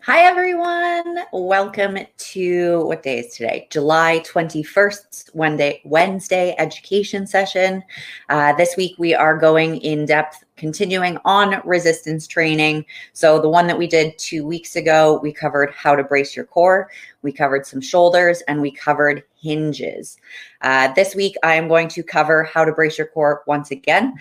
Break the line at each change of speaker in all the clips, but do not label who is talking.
Hi, everyone. Welcome to, what day is today? July 21st, Wednesday education session. This week we are going in depth, continuing on resistance training. So the one that we did 2 weeks ago, we covered how to brace your core, we covered some shoulders, and we covered hinges. This week I am going to cover how to brace your core once again,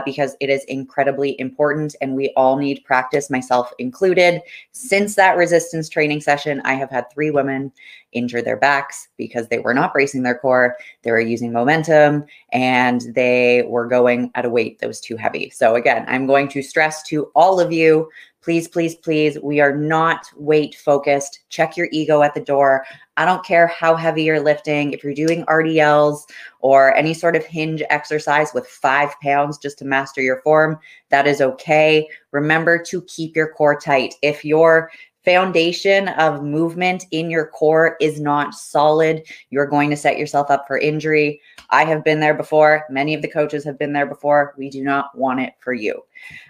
because it is incredibly important and we all need practice, myself included. Since that resistance training session, I have had 3 women injure their backs because they were not bracing their core, they were using momentum, and they were going at a weight that was too heavy. So again, I'm going to stress to all of you, please, please, please, we are not weight focused. Check your ego at the door. I don't care how heavy you're lifting. If you're doing RDLs or any sort of hinge exercise with 5 pounds just to master your form, that is okay. Remember to keep your core tight. If your foundation of movement in your core is not solid, you're going to set yourself up for injury. I have been there before. Many of the coaches have been there before. We do not want it for you.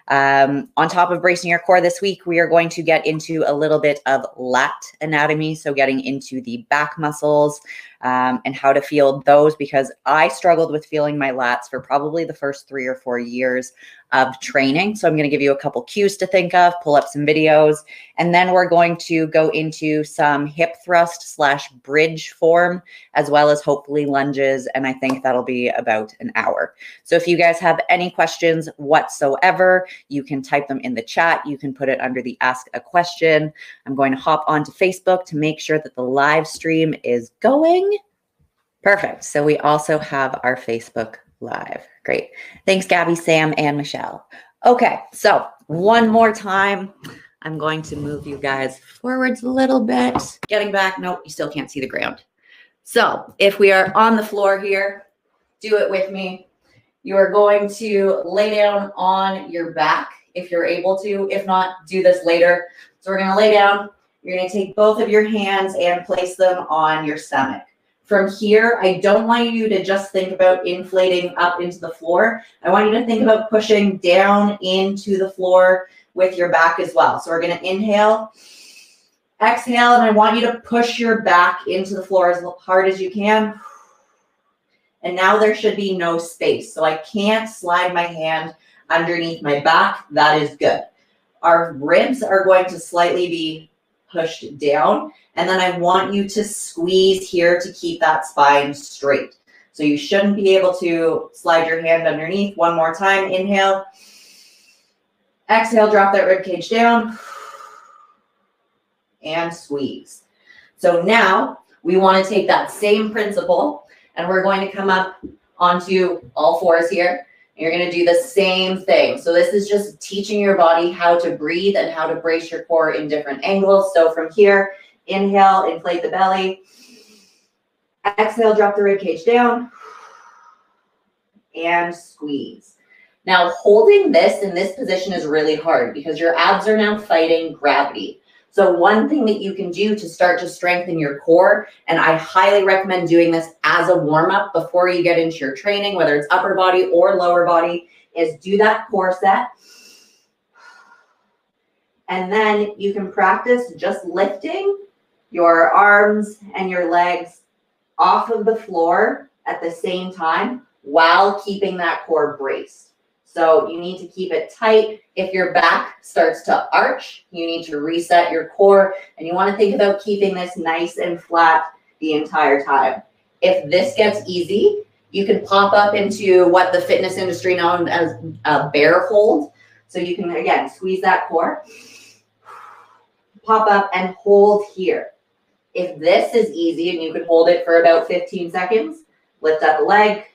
On top of bracing your core this week, we are going to get into a little bit of lat anatomy. So getting into the back muscles and how to feel those, because I struggled with feeling my lats for probably the first 3 or 4 years of training. So I'm going to give you a couple cues to think of, pull up some videos, and then we're going to go into some hip thrust / bridge form, as well as hopefully lunges. And I think that'll be about an hour. So if you guys have any questions whatsoever, you can type them in the chat. You can put it under the ask a question. I'm going to hop onto Facebook to make sure that the live stream is going. Perfect. So we also have our Facebook Live. Great. Thanks, Gabby, Sam, and Michelle. Okay, so one more time. I'm going to move you guys forwards a little bit. Getting back. Nope, you still can't see the ground. So if we are on the floor here, do it with me. You are going to lay down on your back if you're able to. If not, do this later. So we're going to lay down. You're going to take both of your hands and place them on your stomach. From here, I don't want you to just think about inflating up into the floor. I want you to think about pushing down into the floor with your back as well. So we're going to inhale, exhale, and I want you to push your back into the floor as hard as you can. And now there should be no space. So I can't slide my hand underneath my back. That is good. Our ribs are going to slightly be pushed down. And then I want you to squeeze here to keep that spine straight. So you shouldn't be able to slide your hand underneath. One more time. Inhale. Exhale, drop that rib cage down. And squeeze. So now we want to take that same principle and we're going to come up onto all fours here. You're going to do the same thing. So this is just teaching your body how to breathe and how to brace your core in different angles. So from here, inhale, inflate the belly. Exhale, drop the rib cage down. And squeeze. Now, holding this in this position is really hard because your abs are now fighting gravity. So one thing that you can do to start to strengthen your core, and I highly recommend doing this as a warm-up before you get into your training, whether it's upper body or lower body, is do that core set. And then you can practice just lifting your arms and your legs off of the floor at the same time while keeping that core braced. So you need to keep it tight. If your back starts to arch, you need to reset your core. And you want to think about keeping this nice and flat the entire time. If this gets easy, you can pop up into what the fitness industry knows as a bear hold. So you can, again, squeeze that core, pop up and hold here. If this is easy and you can hold it for about 15 seconds, lift up the leg,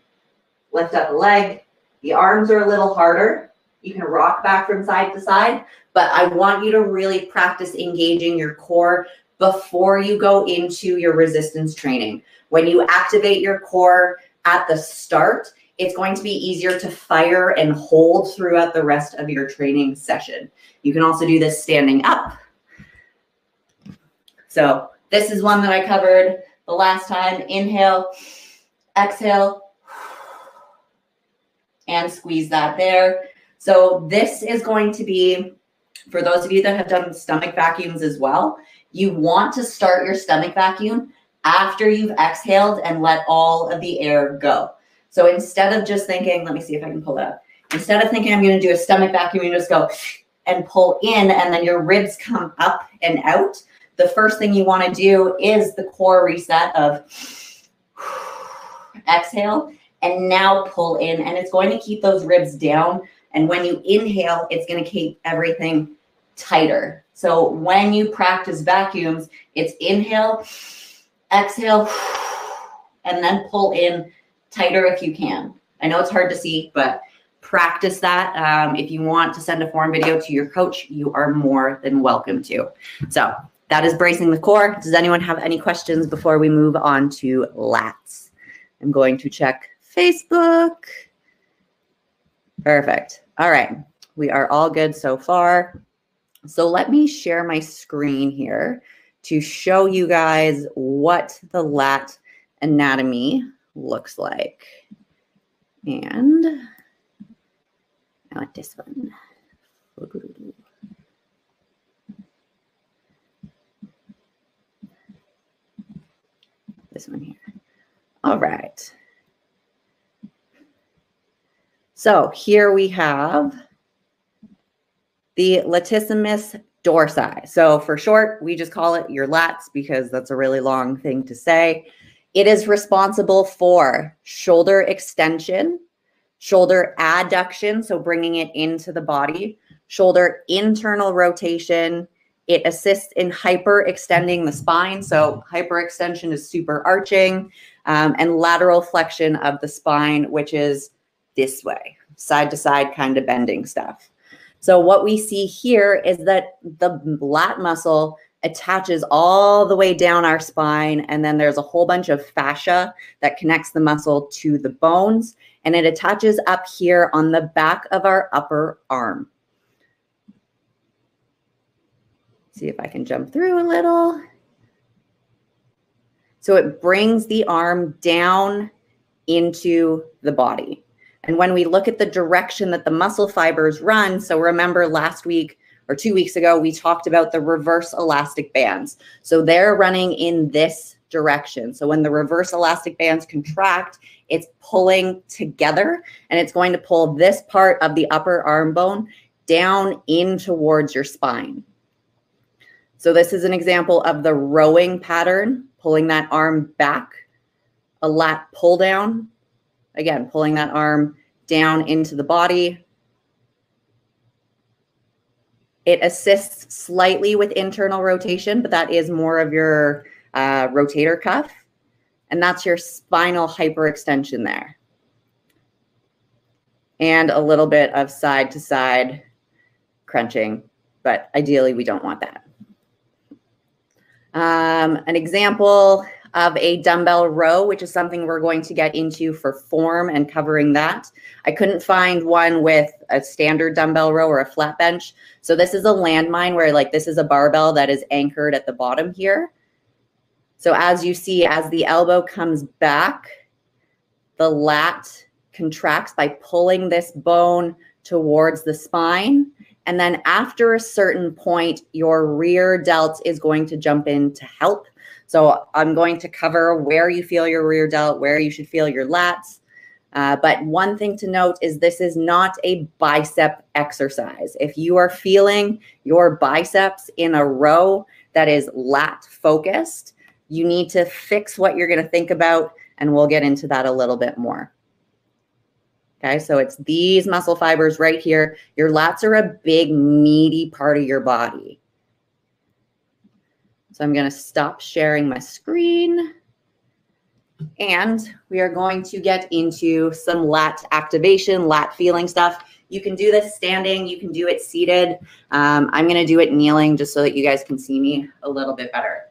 lift up the leg. The arms are a little harder. You can rock back from side to side, but I want you to really practice engaging your core before you go into your resistance training. When you activate your core at the start, it's going to be easier to fire and hold throughout the rest of your training session. You can also do this standing up. So this is one that I covered the last time. Inhale, exhale, and squeeze that there. So this is going to be For those of you that have done stomach vacuums as well, you want to start your stomach vacuum after you've exhaled and let all of the air go. So instead of just thinking, let me see if I can pull it up. Instead of thinking I'm going to do a stomach vacuum, you just go and pull in and then your ribs come up and out. The first thing you want to do is the core reset of exhale and now pull in, and it's going to keep those ribs down. And when you inhale, it's going to keep everything tighter. So when you practice vacuums, it's inhale, exhale, and then pull in tighter if you can. I know it's hard to see, but practice that. If you want to send a form video to your coach, you are more than welcome to. So that is bracing the core. Does anyone have any questions before we move on to lats? I'm going to check Facebook. Perfect. All right. We are all good so far. So let me share my screen here to show you guys what the lat anatomy looks like. And I want this one. This one here. All right. So here we have the latissimus dorsi. So for short, we just call it your lats because that's a really long thing to say. It is responsible for shoulder extension, shoulder adduction, so bringing it into the body, shoulder internal rotation. It assists in hyperextending the spine. So hyperextension is super arching, and lateral flexion of the spine, which is this way, side to side kind of bending stuff. So what we see here is that the lat muscle attaches all the way down our spine, and then there's a whole bunch of fascia that connects the muscle to the bones, and it attaches up here on the back of our upper arm. See if I can jump through a little. So it brings the arm down into the body. And when we look at the direction that the muscle fibers run, so remember last week or 2 weeks ago, we talked about the reverse elastic bands. So they're running in this direction. So when the reverse elastic bands contract, it's pulling together, and it's going to pull this part of the upper arm bone down in towards your spine. So this is an example of the rowing pattern, pulling that arm back, a lat pull down. Again, pulling that arm down into the body. It assists slightly with internal rotation, but that is more of your rotator cuff. And that's your spinal hyperextension there. And a little bit of side to side crunching, but ideally we don't want that. An example of a dumbbell row, which is something we're going to get into for form and covering that. I couldn't find one with a standard dumbbell row or a flat bench. So this is a landmine where like this is a barbell that is anchored at the bottom here. So as you see, as the elbow comes back, the lat contracts by pulling this bone towards the spine. And then after a certain point, your rear delt is going to jump in to help. So I'm going to cover where you feel your rear delt, where you should feel your lats. But one thing to note is this is not a bicep exercise. If you are feeling your biceps in a row that is lat focused, you need to fix what you're going to think about, and we'll get into that a little bit more. Okay, so it's these muscle fibers right here. Your lats are a big, meaty part of your body. So I'm going to stop sharing my screen, and we are going to get into some lat activation, lat feeling stuff. You can do this standing, you can do it seated. I'm going to do it kneeling just so that you guys can see me a little bit better.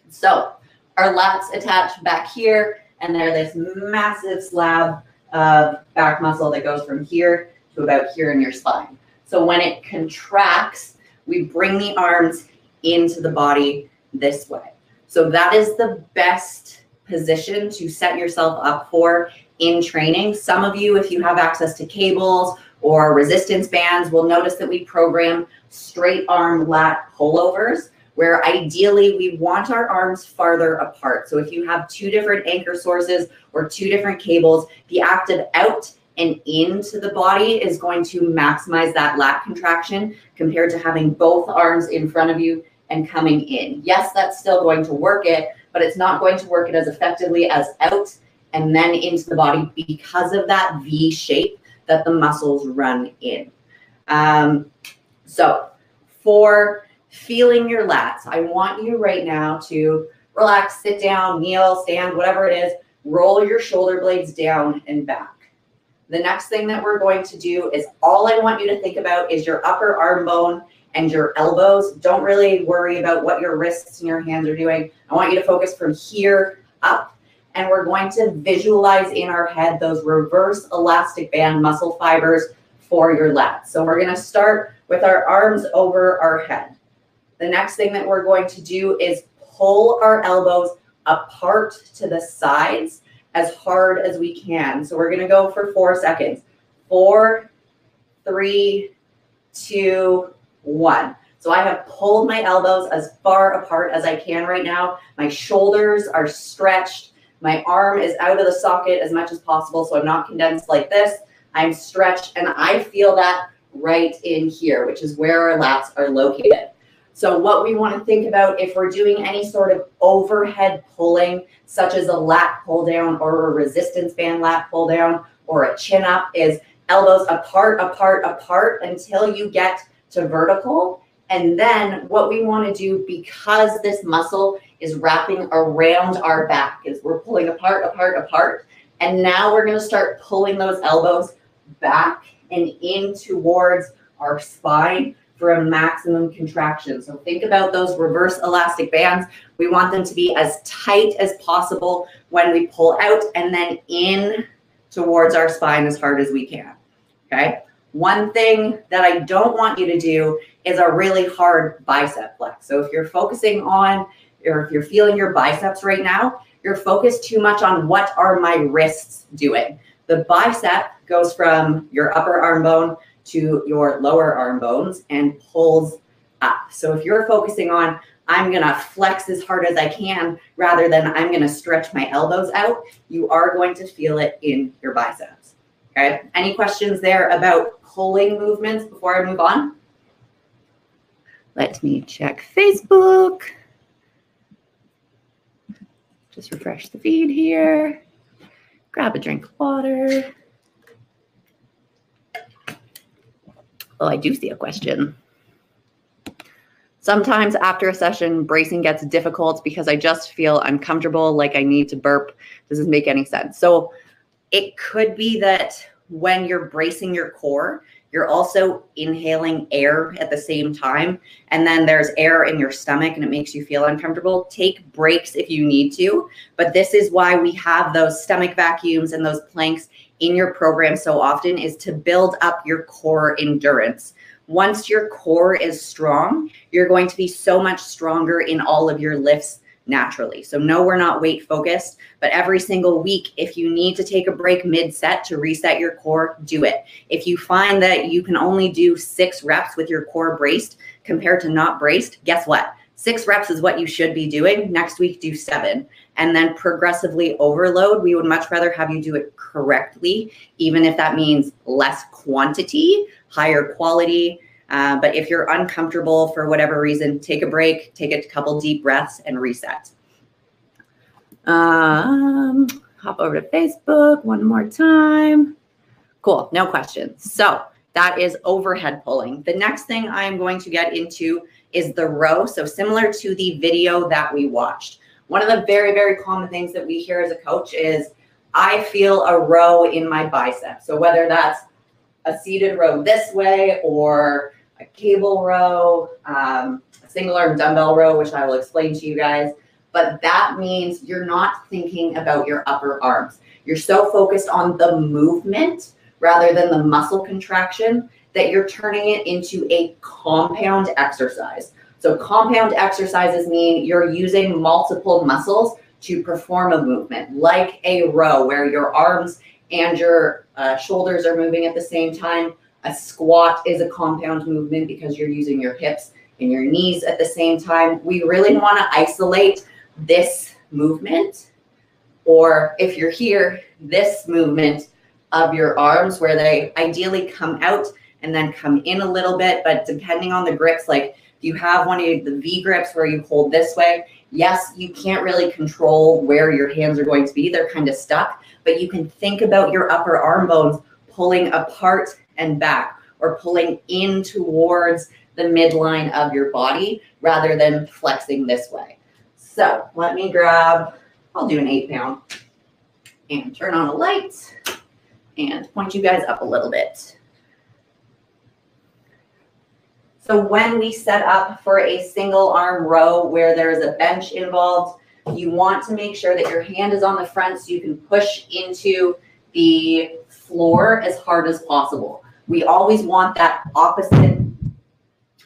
So our lats attach back here, and they're this massive slab of back muscle that goes from here to about here in your spine. So when it contracts, we bring the arms into the body this way. So that is the best position to set yourself up for in training. Some of you, if you have access to cables or resistance bands, will notice that we program straight arm lat pullovers, where ideally we want our arms farther apart. So if you have two different anchor sources or two different cables, the active out and into the body is going to maximize that lat contraction compared to having both arms in front of you and coming in. Yes, that's still going to work it, but it's not going to work it as effectively as out and then into the body because of that V shape that the muscles run in. So for feeling your lats, I want you right now to relax, sit down, kneel, stand, whatever it is, roll your shoulder blades down and back. The next thing that we're going to do is all I want you to think about is your upper arm bone and your elbows. Don't really worry about what your wrists and your hands are doing. I want you to focus from here up, and we're going to visualize in our head those reverse elastic band muscle fibers for your lats. So we're going to start with our arms over our head. The next thing that we're going to do is pull our elbows apart to the sides as hard as we can. So we're going to go for 4 seconds. 4, 3, 2, 1. So I have pulled my elbows as far apart as I can right now. My shoulders are stretched. My arm is out of the socket as much as possible, so I'm not condensed like this. I'm stretched, and I feel that right in here, which is where our lats are located. So what we want to think about if we're doing any sort of overhead pulling, such as a lat pull down or a resistance band lat pull down or a chin up, is elbows apart, apart, apart until you get to vertical. And then what we want to do, because this muscle is wrapping around our back, is we're pulling apart, apart, apart. And now we're going to start pulling those elbows back and in towards our spine for a maximum contraction. So think about those reverse elastic bands. We want them to be as tight as possible when we pull out and then in towards our spine as hard as we can. Okay. One thing that I don't want you to do is a really hard bicep flex. So if you're focusing on, or if you're feeling your biceps right now, you're focused too much on what are my wrists doing. The bicep goes from your upper arm bone to your lower arm bones and pulls up. So if you're focusing on, I'm going to flex as hard as I can rather than I'm going to stretch my elbows out, you are going to feel it in your biceps. Okay. Any questions there about pulling movements before I move on? Let me check Facebook. Just refresh the feed here. Grab a drink of water. Oh, I do see a question. Sometimes after a session, bracing gets difficult because I just feel uncomfortable, like I need to burp. Does this make any sense? So it could be that when you're bracing your core, you're also inhaling air at the same time. And then there's air in your stomach and it makes you feel uncomfortable. Take breaks if you need to. But this is why we have those stomach vacuums and those planks in your program so often, is to build up your core endurance. Once your core is strong, you're going to be so much stronger in all of your lifts naturally. So no, we're not weight focused, but every single week, if you need to take a break mid-set to reset your core, do it. If you find that you can only do 6 reps with your core braced compared to not braced, guess what? 6 reps is what you should be doing. Next week, do 7. And then progressively overload. We would much rather have you do it correctly, even if that means less quantity, higher quality. But if you're uncomfortable for whatever reason, take a break, take a couple deep breaths and reset. Hop over to Facebook one more time. Cool, no questions. So that is overhead pulling. The next thing I'm going to get into is the row. So similar to the video that we watched. One of the very, very common things that we hear as a coach is, I feel a row in my bicep. So whether that's a seated row this way or a cable row, a single arm dumbbell row, which I will explain to you guys. But that means you're not thinking about your upper arms. You're so focused on the movement rather than the muscle contraction that you're turning it into a compound exercise. So compound exercises mean you're using multiple muscles to perform a movement, like a row where your arms and your shoulders are moving at the same time. A squat is a compound movement because you're using your hips and your knees at the same time. We really want to isolate this movement, or if you're here, this movement of your arms where they ideally come out and then come in a little bit, but depending on the grips, like if you have one of the V grips where you hold this way, yes, you can't really control where your hands are going to be. They're kind of stuck, but you can think about your upper arm bones pulling apart and back, or pulling in towards the midline of your body rather than flexing this way. So let me grab, I'll do an 8-pound and turn on a light and point you guys up a little bit. So when we set up for a single arm row where there's a bench involved, you want to make sure that your hand is on the front so you can push into the floor as hard as possible. We always want that opposite.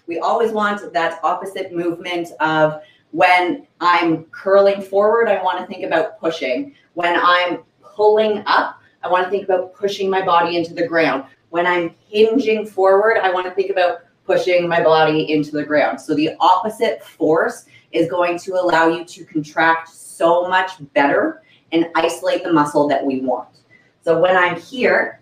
We always want that opposite movement of when I'm curling forward, I want to think about pushing. When I'm pulling up, I want to think about pushing my body into the ground. When I'm hinging forward, I want to think about pushing my body into the ground. So the opposite force is going to allow you to contract so much better and isolate the muscle that we want. So when I'm here,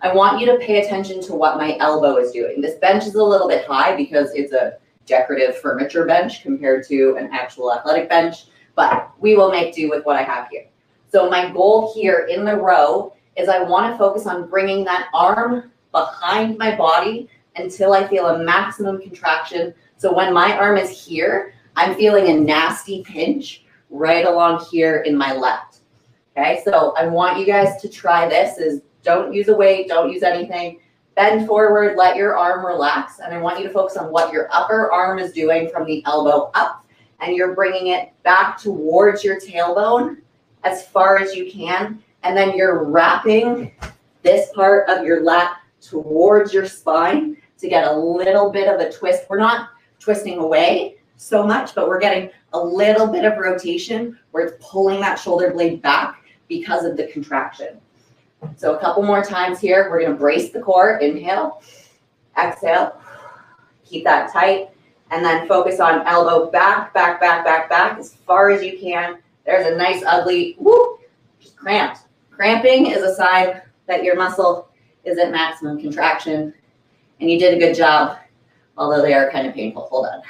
I want you to pay attention to what my elbow is doing. This bench is a little bit high because it's a decorative furniture bench compared to an actual athletic bench, but we will make do with what I have here. So my goal here in the row is I want to focus on bringing that arm behind my body until I feel a maximum contraction. So when my arm is here, I'm feeling a nasty pinch right along here in my left. Okay, so I want you guys to try this. Don't use a weight, don't use anything. Bend forward, let your arm relax, and I want you to focus on what your upper arm is doing from the elbow up, and you're bringing it back towards your tailbone as far as you can, and then you're wrapping this part of your lat towards your spine to get a little bit of a twist. We're not twisting away so much, but we're getting a little bit of rotation where it's pulling that shoulder blade back because of the contraction. So a couple more times here. We're going to brace the core. Inhale, exhale, keep that tight, and then focus on elbow back, back, back, back, back as far as you can. There's a nice ugly, whoop, just cramped. Cramping is a sign that your muscle is at maximum contraction, and you did a good job, although they are kind of painful. Hold on.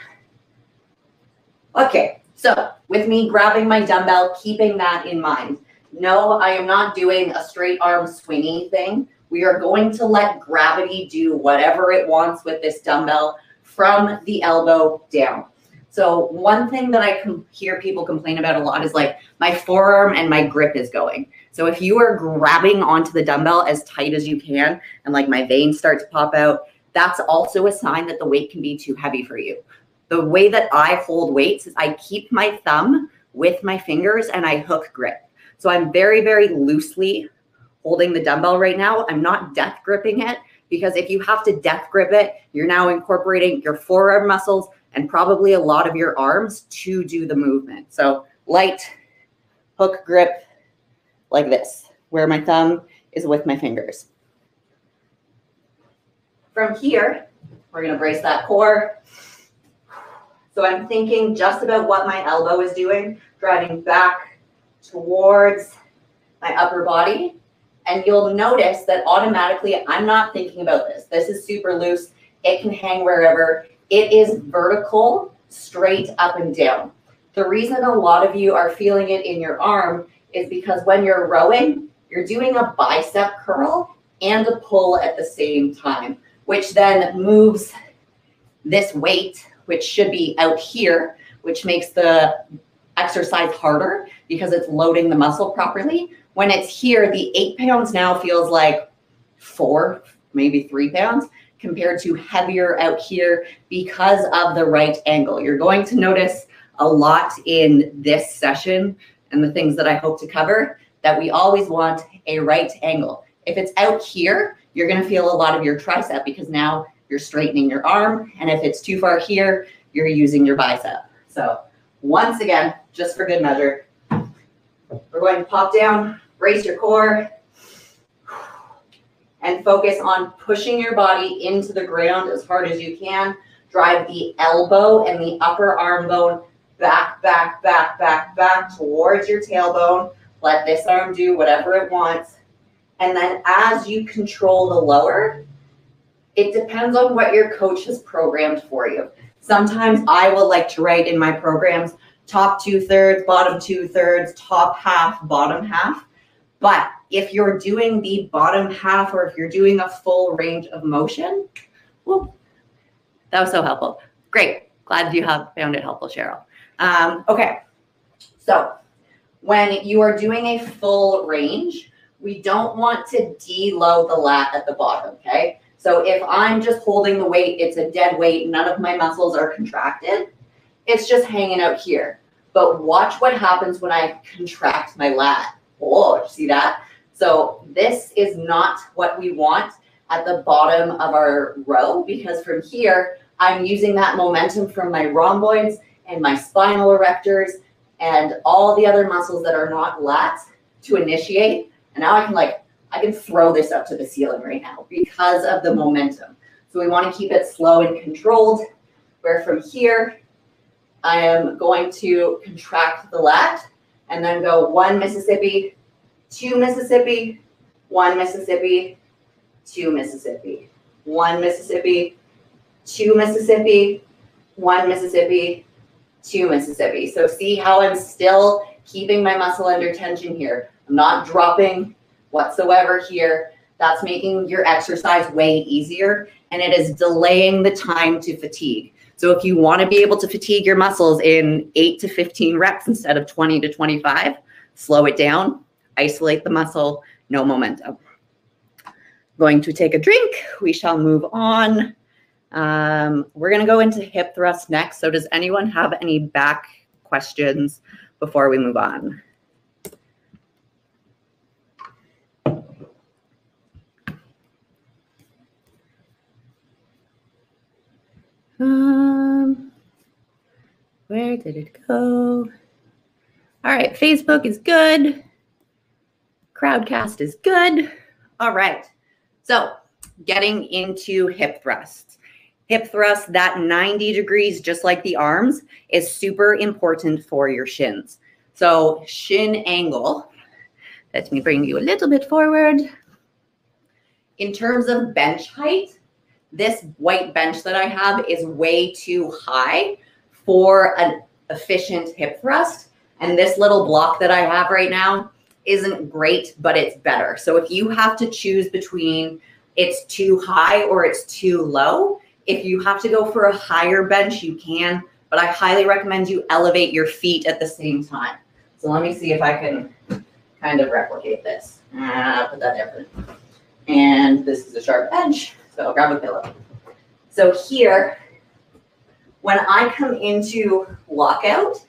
Okay, so with me grabbing my dumbbell, keeping that in mind. No, I am not doing a straight arm swingy thing. We are going to let gravity do whatever it wants with this dumbbell from the elbow down. So one thing that I hear people complain about a lot is like my forearm and my grip is going. So if you are grabbing onto the dumbbell as tight as you can and like my veins start to pop out, that's also a sign that the weight can be too heavy for you. The way that I hold weights is I keep my thumb with my fingers and I hook grip. So I'm very, very loosely holding the dumbbell right now. I'm not death gripping it because if you have to death grip it, you're now incorporating your forearm muscles and probably a lot of your arms to do the movement. So light hook grip like this, where my thumb is with my fingers. From here, we're going to brace that core. So I'm thinking just about what my elbow is doing, driving back towards my upper body. And you'll notice that automatically I'm not thinking about this. This is super loose. It can hang wherever. It is vertical, straight up and down. The reason a lot of you are feeling it in your arm is because when you're rowing, you're doing a bicep curl and a pull at the same time, which then moves this weight, which should be out here, which makes the exercise harder because it's loading the muscle properly. When it's here, the 8 pounds now feels like 4, maybe 3 pounds compared to heavier out here because of the right angle. You're going to notice a lot in this session and the things that I hope to cover that we always want a right angle. If it's out here, you're going to feel a lot of your tricep because now you're straightening your arm. And if it's too far here, you're using your bicep. So once again, just for good measure, we're going to pop down, brace your core, and focus on pushing your body into the ground as hard as you can. Drive the elbow and the upper arm bone back, back, back, back, back towards your tailbone. Let this arm do whatever it wants. And then as you control the lower, it depends on what your coach has programmed for you. Sometimes I will like to write in my programs, top 2/3, bottom 2/3, top half, bottom half. But if you're doing the bottom half or if you're doing a full range of motion, whoop, that was so helpful. Great. Glad you have found it helpful, Cheryl. Okay. So when you are doing a full range, we don't want to deload the lat at the bottom, okay? So if I'm just holding the weight, it's a dead weight, none of my muscles are contracted, it's just hanging out here. But watch what happens when I contract my lat. Oh, see that? So this is not what we want at the bottom of our row, because from here, I'm using that momentum from my rhomboids and my spinal erectors and all the other muscles that are not lats to initiate. And now I can throw this up to the ceiling right now because of the momentum. So we want to keep it slow and controlled, where from here, I am going to contract the lat and then go 1 Mississippi, 2 Mississippi, 1 Mississippi, 2 Mississippi, 1 Mississippi, 2 Mississippi, 1 Mississippi, 2 Mississippi. So see how I'm still keeping my muscle under tension here. I'm not dropping whatsoever here. That's making your exercise way easier, and it is delaying the time to fatigue. So if you want to be able to fatigue your muscles in 8 to 15 reps instead of 20 to 25, slow it down, isolate the muscle, no momentum. Going to take a drink. We shall move on. We're going to go into hip thrust next. So does anyone have any back questions before we move on? Where did it go? All right, Facebook is good. Crowdcast is good. All right, so getting into hip thrusts. Hip thrust, that 90 degrees, just like the arms, is super important for your shins. So shin angle, let me bring you a little bit forward. In terms of bench height, this white bench that I have is way too high for an efficient hip thrust. And this little block that I have right now isn't great, but it's better. So if you have to choose between it's too high or it's too low, if you have to go for a higher bench, you can, but I highly recommend you elevate your feet at the same time. So let me see if I can kind of replicate this. Put that there. And this is a sharp bench, so I'll grab a pillow. So here, when I come into lockout,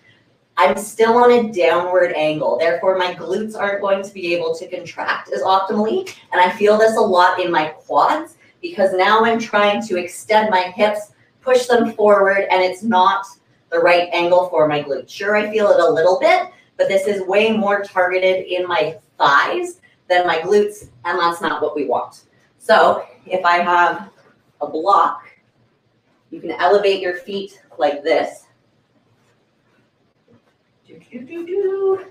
I'm still on a downward angle. Therefore, my glutes aren't going to be able to contract as optimally. And I feel this a lot in my quads because now I'm trying to extend my hips, push them forward, and it's not the right angle for my glutes. Sure, I feel it a little bit, but this is way more targeted in my thighs than my glutes, and that's not what we want. So if I have a block, you can elevate your feet like this. Push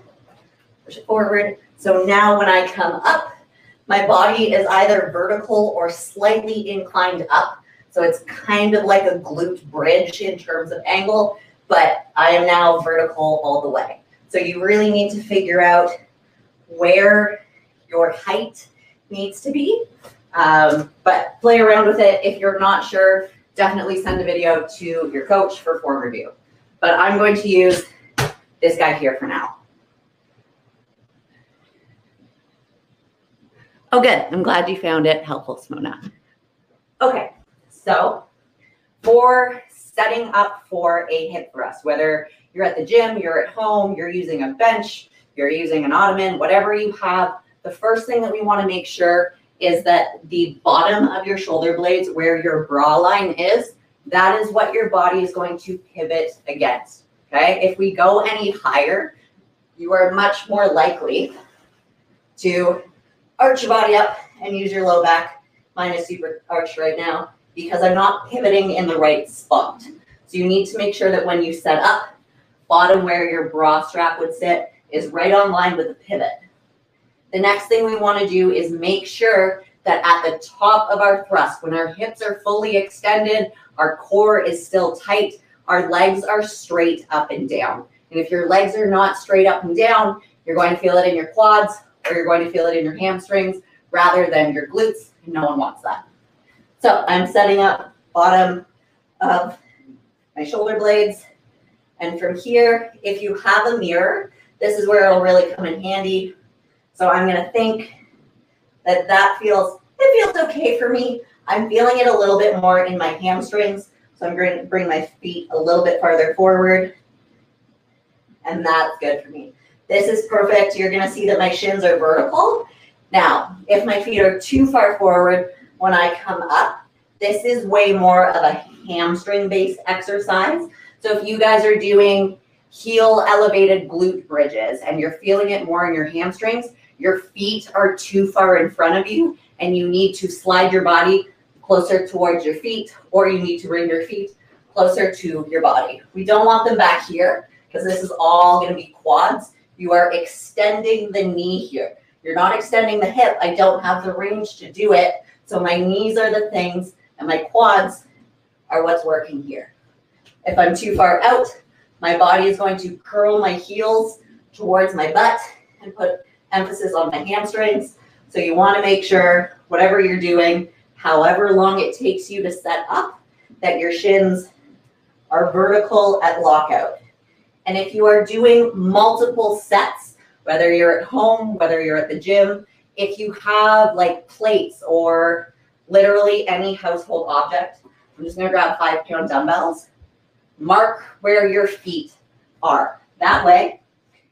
it forward. So now when I come up, my body is either vertical or slightly inclined up. So it's kind of like a glute bridge in terms of angle, but I am now vertical all the way. So you really need to figure out where your height needs to be, but play around with it. If you're not sure, definitely send a video to your coach for form review. But I'm going to use this guy here for now. Oh, good. I'm glad you found it helpful, Simona. Okay, so for setting up for a hip thrust, whether you're at the gym, you're at home, you're using a bench, you're using an ottoman, whatever you have, the first thing that we want to make sure is that the bottom of your shoulder blades, where your bra line is, that is what your body is going to pivot against. Okay, if we go any higher, you are much more likely to arch your body up and use your low back. Mine is super arched right now because I'm not pivoting in the right spot. So you need to make sure that when you set up, bottom where your bra strap would sit is right on line with the pivot. The next thing we want to do is make sure that at the top of our thrust, when our hips are fully extended, our core is still tight, our legs are straight up and down. And if your legs are not straight up and down, you're going to feel it in your quads or you're going to feel it in your hamstrings rather than your glutes. And no one wants that. So I'm setting up bottom of my shoulder blades. And from here, if you have a mirror, this is where it'll really come in handy. So I'm going to think that feels okay for me. I'm feeling it a little bit more in my hamstrings. So I'm going to bring my feet a little bit farther forward. And that's good for me. This is perfect. You're going to see that my shins are vertical. Now, if my feet are too far forward when I come up, this is way more of a hamstring-based exercise. So if you guys are doing heel elevated glute bridges and you're feeling it more in your hamstrings, your feet are too far in front of you and you need to slide your body closer towards your feet, or you need to bring your feet closer to your body. We don't want them back here because this is all going to be quads. You are extending the knee here. You're not extending the hip. I don't have the range to do it. So my knees are the things and my quads are what's working here. If I'm too far out, my body is going to curl my heels towards my butt and put emphasis on my hamstrings. So you want to make sure whatever you're doing, however long it takes you to set up, that your shins are vertical at lockout. And if you are doing multiple sets, whether you're at home, whether you're at the gym, if you have like plates or literally any household object, I'm just going to grab 5-pound dumbbells, mark where your feet are. That way,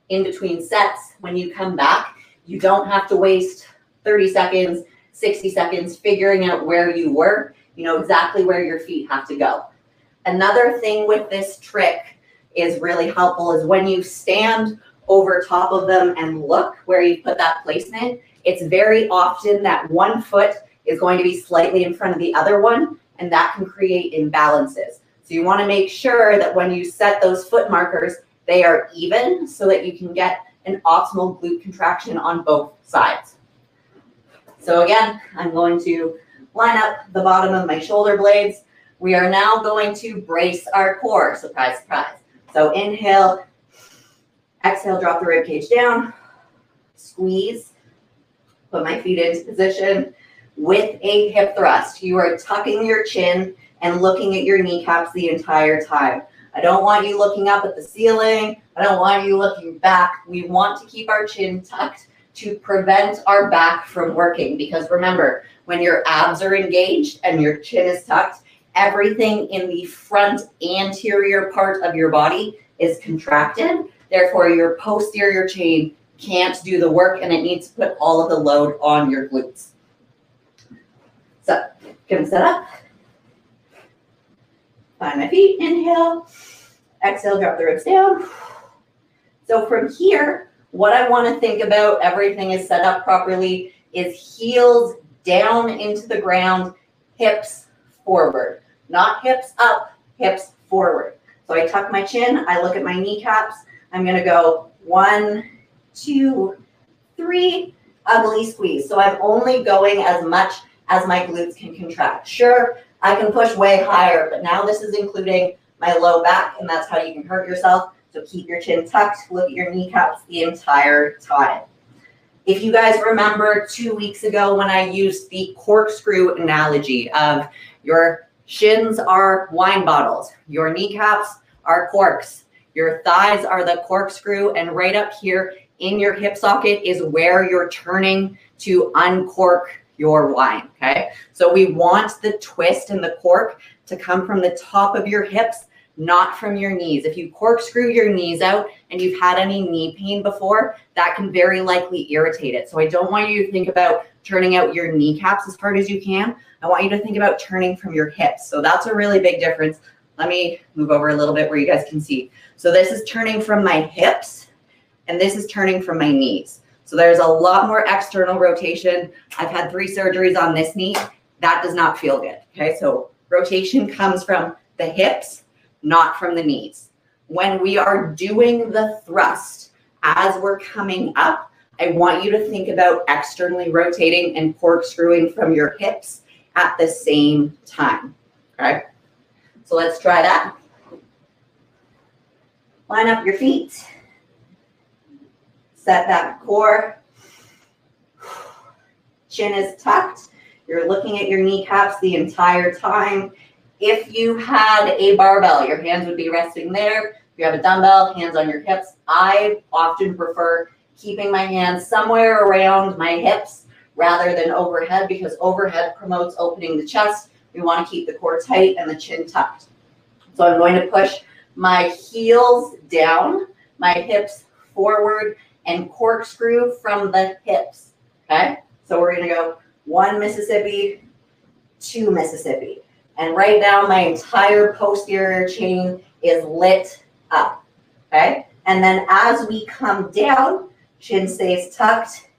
in between sets, when you come back, you don't have to waste 30 seconds, 60 seconds figuring out where you were. You know exactly where your feet have to go. Another thing with this trick is really helpful is when you stand over top of them and look where you put that placement, it's very often that one foot is going to be slightly in front of the other one, and that can create imbalances. So you want to make sure that when you set those foot markers, they are even so that you can get an optimal glute contraction on both sides. So again, I'm going to line up the bottom of my shoulder blades. We are now going to brace our core. Surprise, surprise. So inhale, exhale, drop the rib cage down, squeeze, put my feet into position with a hip thrust. You are tucking your chin and looking at your kneecaps the entire time. I don't want you looking up at the ceiling. I don't want you looking back. We want to keep our chin tucked to prevent our back from working. Because remember, when your abs are engaged and your chin is tucked, everything in the front anterior part of your body is contracted. Therefore, your posterior chain can't do the work and it needs to put all of the load on your glutes. So, gonna set up. Find my feet, inhale, exhale, drop the ribs down. So from here, what I want to think about, everything is set up properly, is heels down into the ground, hips forward. Not hips up, hips forward. So I tuck my chin, I look at my kneecaps. I'm going to go 1, 2, 3, ugly squeeze. So I'm only going as much as my glutes can contract. Sure, I can push way higher, but now this is including my low back, and that's how you can hurt yourself. So keep your chin tucked, look at your kneecaps the entire time. If you guys remember 2 weeks ago when I used the corkscrew analogy of your shins are wine bottles, your kneecaps are corks, your thighs are the corkscrew, and right up here in your hip socket is where you're turning to uncork your wine, okay? So we want the twist and the cork to come from the top of your hips, not from your knees. If you corkscrew your knees out and you've had any knee pain before, that can very likely irritate it. So I don't want you to think about turning out your kneecaps as hard as you can. I want you to think about turning from your hips. So that's a really big difference. Let me move over a little bit where you guys can see. So this is turning from my hips and this is turning from my knees. So there's a lot more external rotation. I've had 3 surgeries on this knee. That does not feel good, okay? So rotation comes from the hips, not from the knees. When we are doing the thrust, as we're coming up, I want you to think about externally rotating and corkscrewing from your hips at the same time, okay? So let's try that. Line up your feet. Set that core. Chin is tucked. You're looking at your kneecaps the entire time. If you had a barbell, your hands would be resting there. If you have a dumbbell, hands on your hips. I often prefer keeping my hands somewhere around my hips rather than overhead, because overhead promotes opening the chest. We want to keep the core tight and the chin tucked. So I'm going to push my heels down, my hips forward, and corkscrew from the hips, okay? So we're going to go 1 Mississippi, 2 Mississippi. And right now, my entire posterior chain is lit up, okay? And then as we come down, chin stays tucked,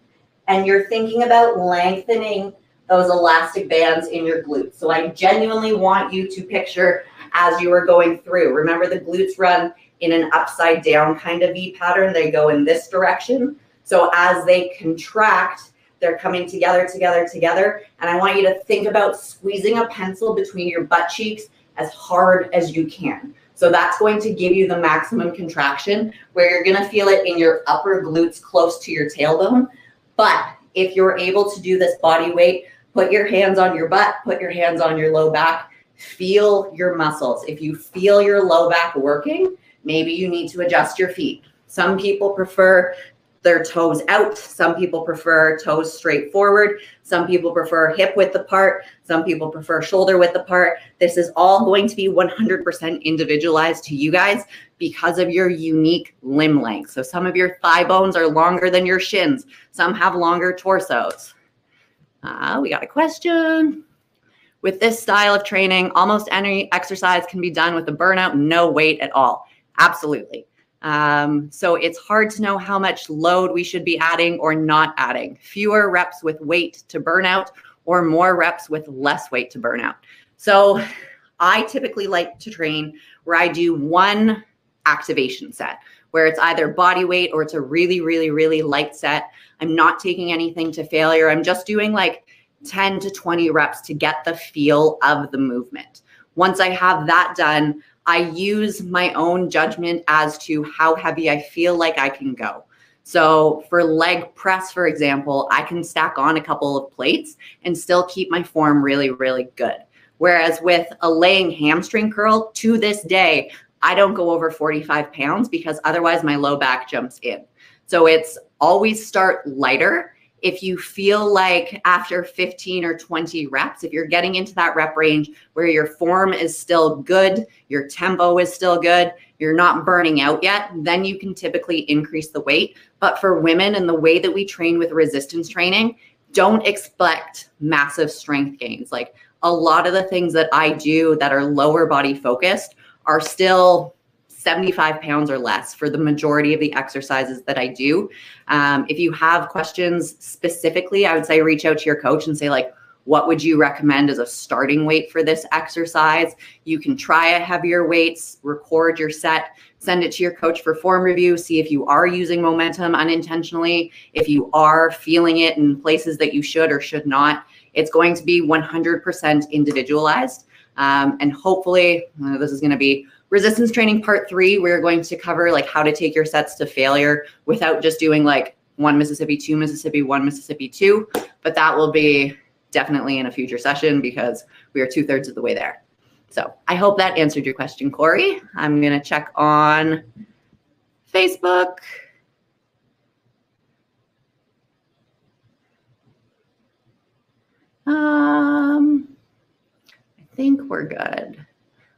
and you're thinking about lengthening those elastic bands in your glutes. So I genuinely want you to picture as you are going through. Remember, the glutes run in an upside down kind of V pattern. They go in this direction. So as they contract, they're coming together, together, together. And I want you to think about squeezing a pencil between your butt cheeks as hard as you can. So that's going to give you the maximum contraction, where you're going to feel it in your upper glutes close to your tailbone. But if you're able to do this body weight, put your hands on your butt, put your hands on your low back, feel your muscles. If you feel your low back working, maybe you need to adjust your feet. Some people prefer their toes out. Some people prefer toes straight forward. Some people prefer hip width apart. Some people prefer shoulder width apart. This is all going to be 100% individualized to you guys because of your unique limb length. So some of your thigh bones are longer than your shins. Some have longer torsos. We got a question. With this style of training, almost any exercise can be done with a burnout, no weight at all. Absolutely. So it's hard to know how much load we should be adding or not adding. Fewer reps with weight to burnout or more reps with less weight to burnout. So I typically like to train where I do 1 activation set, where it's either body weight or it's a really, really, really light set. I'm not taking anything to failure. I'm just doing like 10 to 20 reps to get the feel of the movement. Once I have that done, I use my own judgment as to how heavy I feel like I can go. So for leg press, for example, I can stack on a couple of plates and still keep my form really, really good. Whereas with a laying hamstring curl, to this day, I don't go over 45 pounds because otherwise my low back jumps in. So it's always start lighter. If you feel like after 15 or 20 reps, if you're getting into that rep range where your form is still good, your tempo is still good, you're not burning out yet, then you can typically increase the weight. But for women and the way that we train with resistance training, don't expect massive strength gains. Like a lot of the things that I do that are lower body focused are still 75 pounds or less for the majority of the exercises that I do. If you have questions specifically, I would say reach out to your coach and say like, what would you recommend as a starting weight for this exercise? You can try a heavier weights, record your set, send it to your coach for form review, see if you are using momentum unintentionally, if you are feeling it in places that you should or should not. It's going to be 100% individualized. And hopefully, this is going to be resistance training part 3. We're going to cover like how to take your sets to failure without just doing like 1 Mississippi, 2 Mississippi, 1 Mississippi, 2. But that will be definitely in a future session because we are 2/3 of the way there. So I hope that answered your question, Corey. I'm going to check on Facebook. I think we're good.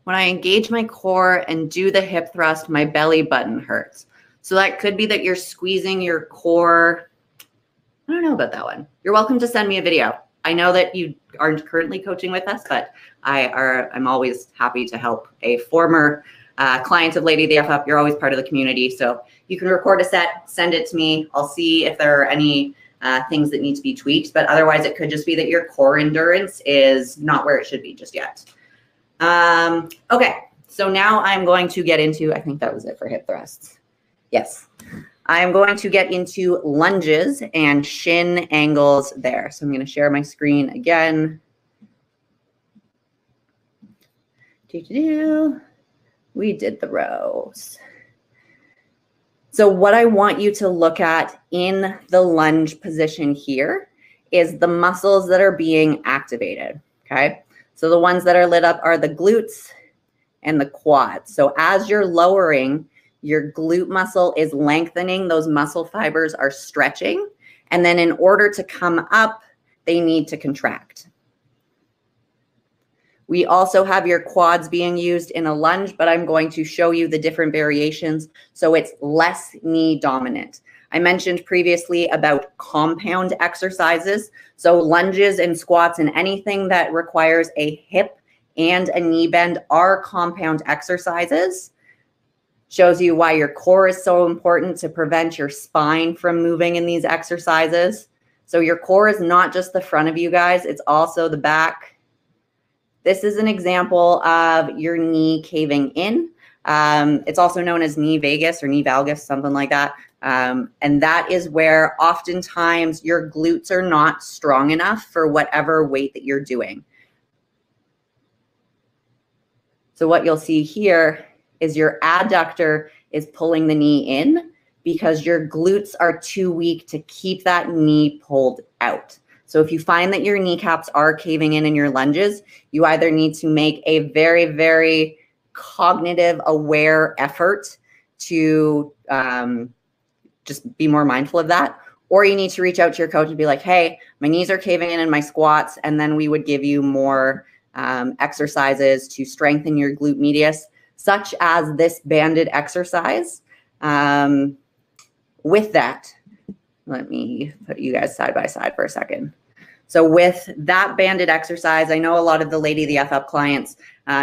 When I engage my core and do the hip thrust, my belly button hurts. So that could be that you're squeezing your core. I don't know about that one. You're welcome to send me a video. I know that you aren't currently coaching with us, but I'm always happy to help a former clients of LadyTheFUp, you're always part of the community. So you can record a set, send it to me. I'll see if there are any things that need to be tweaked, but otherwise it could just be that your core endurance is not where it should be just yet. Okay, so now I'm going to get into, I think that was it for hip thrusts. Yes, I'm going to get into lunges and shin angles there. So I'm going to share my screen again. We did the rows. So what I want you to look at in the lunge position here is the muscles that are being activated, okay? So the ones that are lit up are the glutes and the quads. So as you're lowering, your glute muscle is lengthening, those muscle fibers are stretching, and then in order to come up, they need to contract. We also have your quads being used in a lunge, but I'm going to show you the different variations so it's less knee dominant. I mentioned previously about compound exercises. So lunges and squats and anything that requires a hip and a knee bend are compound exercises. Shows you why your core is so important to prevent your spine from moving in these exercises. So your core is not just the front of you guys, it's also the back. This is an example of your knee caving in. It's also known as knee vagus or knee valgus, something like that. And that is where oftentimes your glutes are not strong enough for whatever weight that you're doing. So what you'll see here is your adductor is pulling the knee in because your glutes are too weak to keep that knee pulled out. So if you find that your kneecaps are caving in your lunges, you either need to make a very, very cognitive aware effort to just be more mindful of that, or you need to reach out to your coach and be like, hey, my knees are caving in my squats, and then we would give you more exercises to strengthen your glute medius, such as this banded exercise. With that, let me put you guys side by side for a second. So with that banded exercise, I know a lot of the LadyTheFUp clients,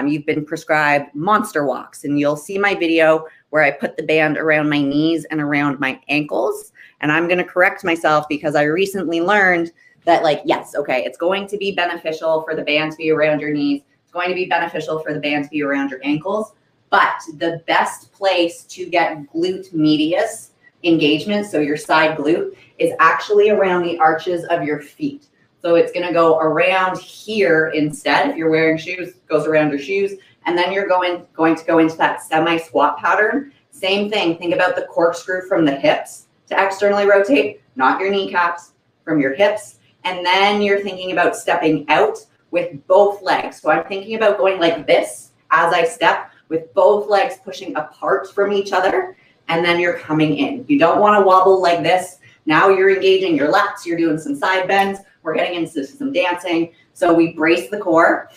you've been prescribed monster walks, and you'll see my video where I put the band around my knees and around my ankles. And I'm going to correct myself because I recently learned that, like, yes, okay, it's going to be beneficial for the band to be around your knees. It's going to be beneficial for the band to be around your ankles. But the best place to get glute medius engagement, so your side glute, is actually around the arches of your feet. So it's going to go around here instead. If you're wearing shoes, goes around your shoes. And then you're going to go into that semi-squat pattern. Same thing. Think about the corkscrew from the hips to externally rotate, not your kneecaps, from your hips. And then you're thinking about stepping out with both legs. So I'm thinking about going like this as I step, with both legs pushing apart from each other. And then you're coming in. You don't want to wobble like this. Now you're engaging your lats. You're doing some side bends. We're getting into some dancing. So we brace the core.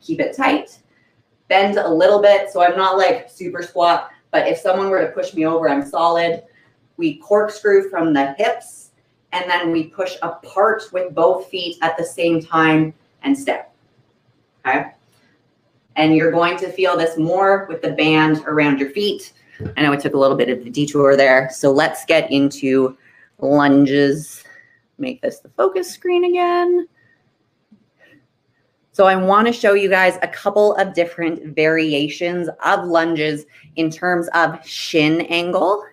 Keep it tight. Bend a little bit. So I'm not like super squat, but if someone were to push me over, I'm solid. We corkscrew from the hips, and then we push apart with both feet at the same time and step. Okay? And you're going to feel this more with the band around your feet. I know it took a little bit of a detour there. So let's get into lunges. Make this the focus screen again. So I want to show you guys a couple of different variations of lunges in terms of shin angle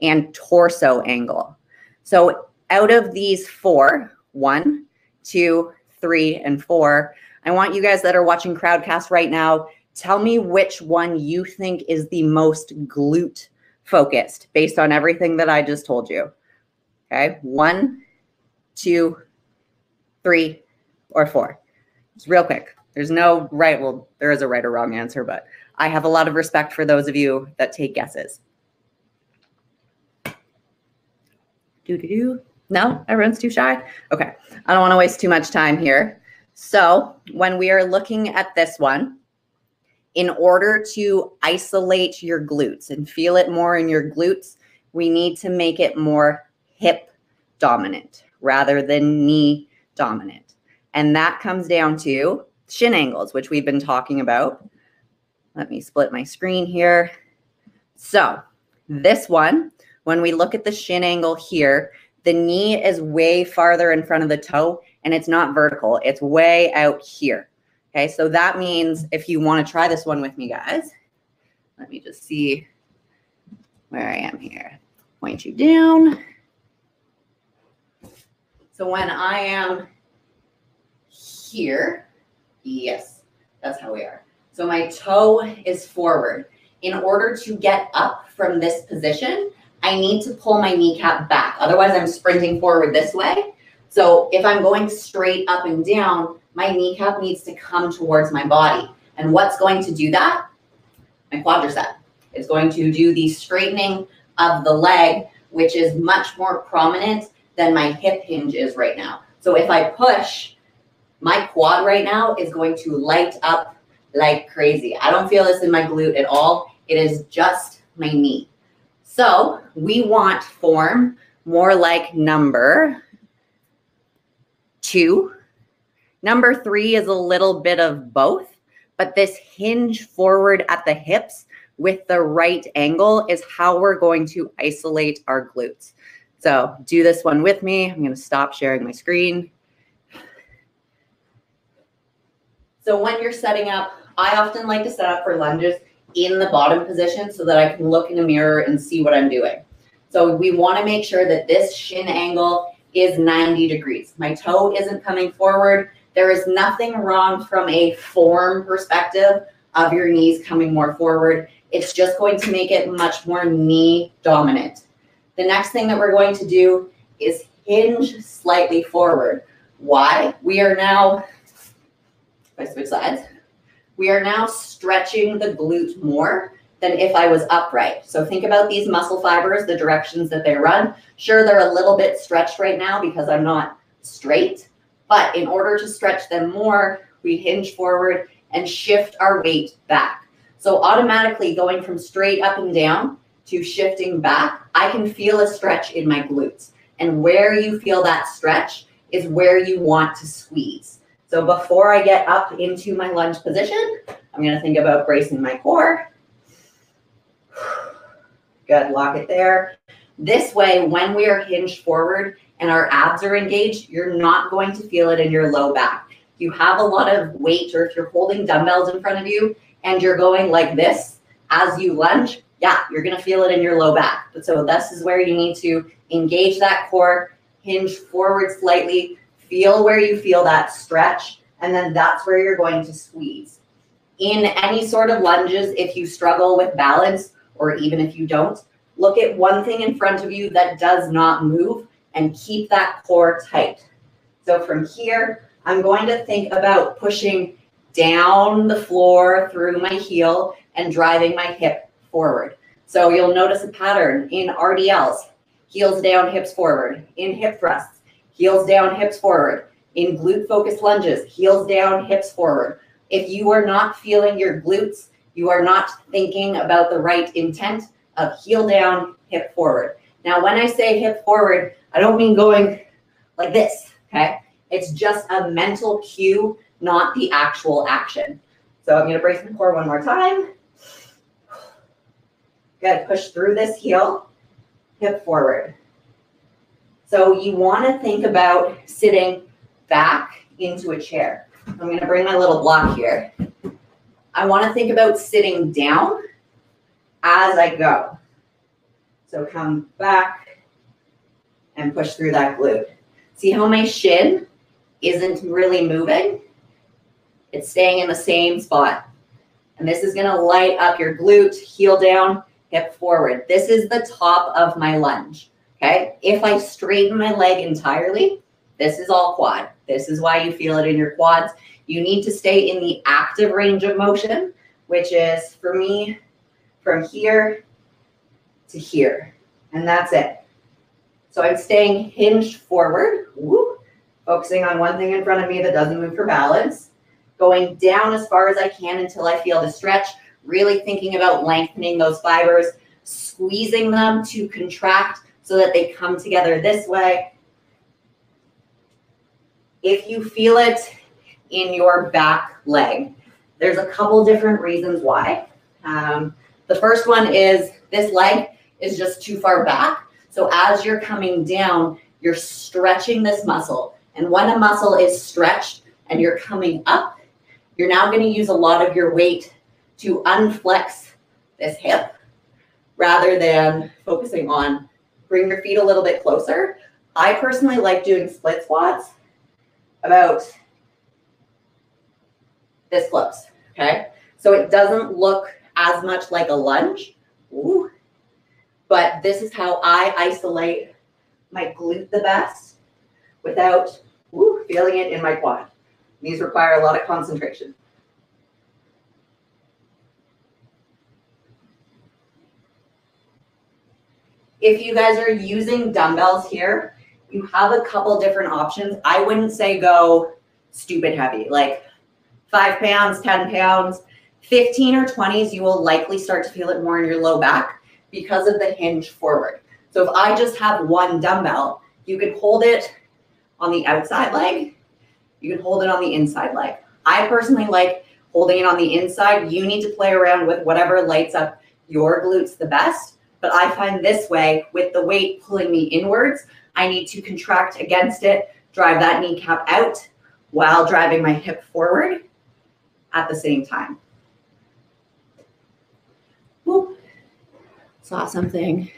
and torso angle. So out of these 4, 1, 2, 3, and 4, I want you guys that are watching Crowdcast right now, tell me which one you think is the most glute focused based on everything that I just told you. Okay, 1, 2, 3, or 4. It's real quick. There's no right, well, there is a right or wrong answer, but I have a lot of respect for those of you that take guesses. No, everyone's too shy. Okay, I don't want to waste too much time here. So when we are looking at this one, in order to isolate your glutes and feel it more in your glutes, we need to make it more hip dominant rather than knee dominant. And that comes down to shin angles, which we've been talking about. Let me split my screen here. So this one, when we look at the shin angle here, the knee is way farther in front of the toe and it's not vertical. It's way out here. Okay, so that means if you want to try this one with me, guys, let me just see where I am here. Point you down. So when I am here, yes, that's how we are. So my toe is forward. In order to get up from this position, I need to pull my kneecap back. Otherwise, I'm sprinting forward this way. So if I'm going straight up and down, my kneecap needs to come towards my body. And what's going to do that? My quadricep. It's going to do the straightening of the leg, which is much more prominent than my hip hinge is right now. So if I push, my quad right now is going to light up like crazy. I don't feel this in my glute at all. It is just my knee. So we want form more like number 2. Number 3 is a little bit of both, but this hinge forward at the hips with the right angle is how we're going to isolate our glutes. So do this one with me. I'm going to stop sharing my screen. So when you're setting up, I often like to set up for lunges in the bottom position so that I can look in the mirror and see what I'm doing. So we want to make sure that this shin angle is 90 degrees. My toe isn't coming forward. There is nothing wrong from a form perspective of your knees coming more forward. It's just going to make it much more knee dominant. The next thing that we're going to do is hinge slightly forward. Why? We are now, if I switch sides, we are now stretching the glute more than if I was upright. So think about these muscle fibers, the directions that they run. Sure, they're a little bit stretched right now because I'm not straight, but in order to stretch them more, we hinge forward and shift our weight back. So automatically going from straight up and down to shifting back, I can feel a stretch in my glutes. And where you feel that stretch is where you want to squeeze. So before I get up into my lunge position, I'm going to think about bracing my core. Good, lock it there. This way, when we are hinged forward and our abs are engaged, you're not going to feel it in your low back. If you have a lot of weight or if you're holding dumbbells in front of you and you're going like this as you lunge, yeah, you're going to feel it in your low back. But so this is where you need to engage that core, hinge forward slightly, feel where you feel that stretch, and then that's where you're going to squeeze. In any sort of lunges, if you struggle with balance, or even if you don't, look at one thing in front of you that does not move and keep that core tight. So from here, I'm going to think about pushing down the floor through my heel and driving my hip forward. So you'll notice a pattern in RDLs, heels down, hips forward. In hip thrusts, heels down, hips forward. In glute focused lunges, heels down, hips forward. If you are not feeling your glutes, you are not thinking about the right intent of heel down, hip forward. Now, when I say hip forward, I don't mean going like this, okay? It's just a mental cue, not the actual action. So I'm going to brace my core one more time. Good, push through this heel, hip forward. So you want to think about sitting back into a chair. I'm going to bring my little block here. I want to think about sitting down as I go. So come back and push through that glute. See how my shin isn't really moving? It's staying in the same spot. And this is going to light up your glute, heel down, hip forward. This is the top of my lunge. Okay? If I straighten my leg entirely, this is all quad. This is why you feel it in your quads. You need to stay in the active range of motion, which is, for me, from here to here. And that's it. So I'm staying hinged forward, focusing on one thing in front of me that doesn't move for balance, going down as far as I can until I feel the stretch, really thinking about lengthening those fibers, squeezing them to contract so that they come together this way. If you feel it in your back leg, There's a couple different reasons why. The first one is this leg is just too far back. So as you're coming down, you're stretching this muscle. And when a muscle is stretched and you're coming up, you're now going to use a lot of your weight to unflex this hip rather than focusing on bring your feet a little bit closer. I personally like doing split squats about this close, okay? So it doesn't look as much like a lunge, ooh, but this is how I isolate my glute the best without feeling it in my quad. These require a lot of concentration. If you guys are using dumbbells here, you have a couple different options. I wouldn't say go stupid heavy, like 5 pounds, 10 pounds, 15 or 20s, you will likely start to feel it more in your low back because of the hinge forward. So if I just have one dumbbell, you can hold it on the outside leg, you can hold it on the inside leg. I personally like holding it on the inside. You need to play around with whatever lights up your glutes the best. But I find this way, with the weight pulling me inwards, I need to contract against it, drive that kneecap out while driving my hip forward at the same time. Woo. Saw something.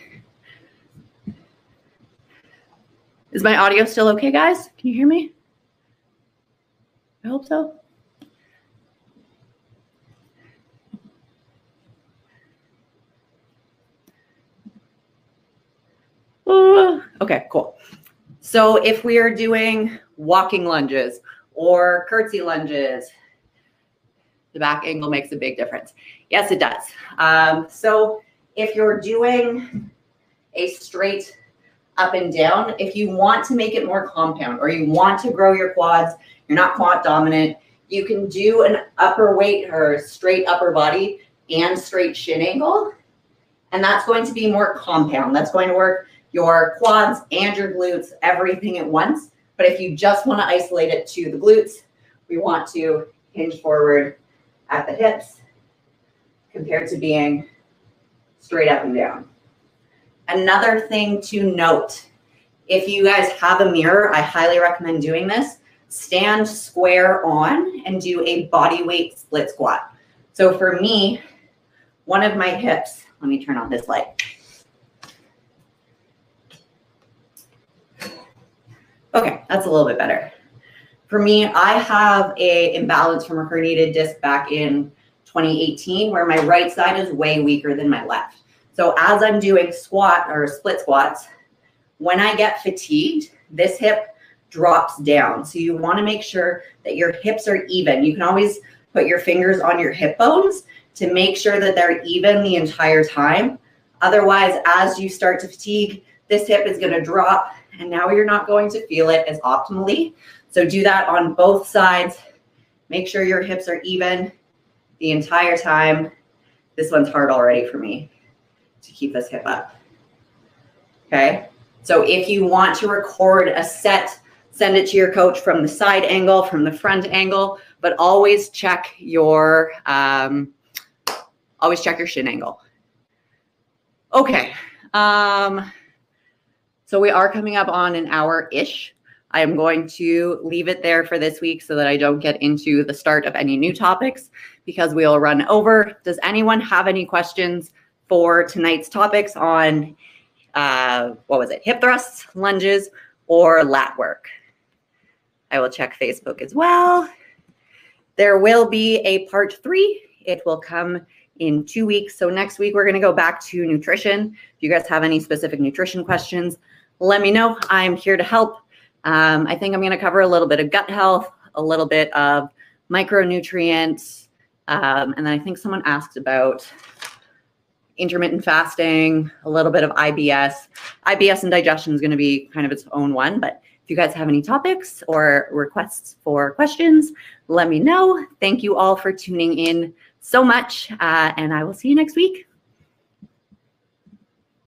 Is my audio still okay, guys? Can you hear me? I hope so. Okay, cool. So if we are doing walking lunges or curtsy lunges, the back angle makes a big difference. Yes, it does. So if you're doing a straight up and down, if you want to make it more compound or you want to grow your quads, you're not quad dominant, you can do an upper weight or straight upper body and straight shin angle. And that's going to be more compound. That's going to work your quads and your glutes, everything at once. But if you just want to isolate it to the glutes, we want to hinge forward at the hips compared to being straight up and down. Another thing to note, if you guys have a mirror, I highly recommend doing this. Stand square on and do a body weight split squat. So for me, one of my hips, let me turn on this light. Okay, that's a little bit better. For me, I have an imbalance from a herniated disc back in 2018 where my right side is way weaker than my left. So as I'm doing squat or split squats, when I get fatigued, this hip drops down. So you want to make sure that your hips are even. You can always put your fingers on your hip bones to make sure that they're even the entire time. Otherwise, as you start to fatigue, this hip is going to drop and now you're not going to feel it as optimally. So do that on both sides. Make sure your hips are even the entire time. This one's hard already for me to keep this hip up. Okay. So if you want to record a set, send it to your coach from the side angle, from the front angle, but always check your shin angle. Okay. So we are coming up on an hour-ish. I am going to leave it there for this week so that I don't get into the start of any new topics because we'll run over. Does anyone have any questions for tonight's topics on, hip thrusts, lunges, or lat work? I will check Facebook as well. There will be a part 3. It will come in 2 weeks. So next week, we're going to go back to nutrition. If you guys have any specific nutrition questions, let me know. I'm here to help. I think I'm going to cover a little bit of gut health, a little bit of micronutrients, and then I think someone asked about intermittent fasting, a little bit of IBS. IBS and digestion is going to be kind of its own one, but if you guys have any topics or requests for questions, let me know. Thank you all for tuning in so much, and I will see you next week.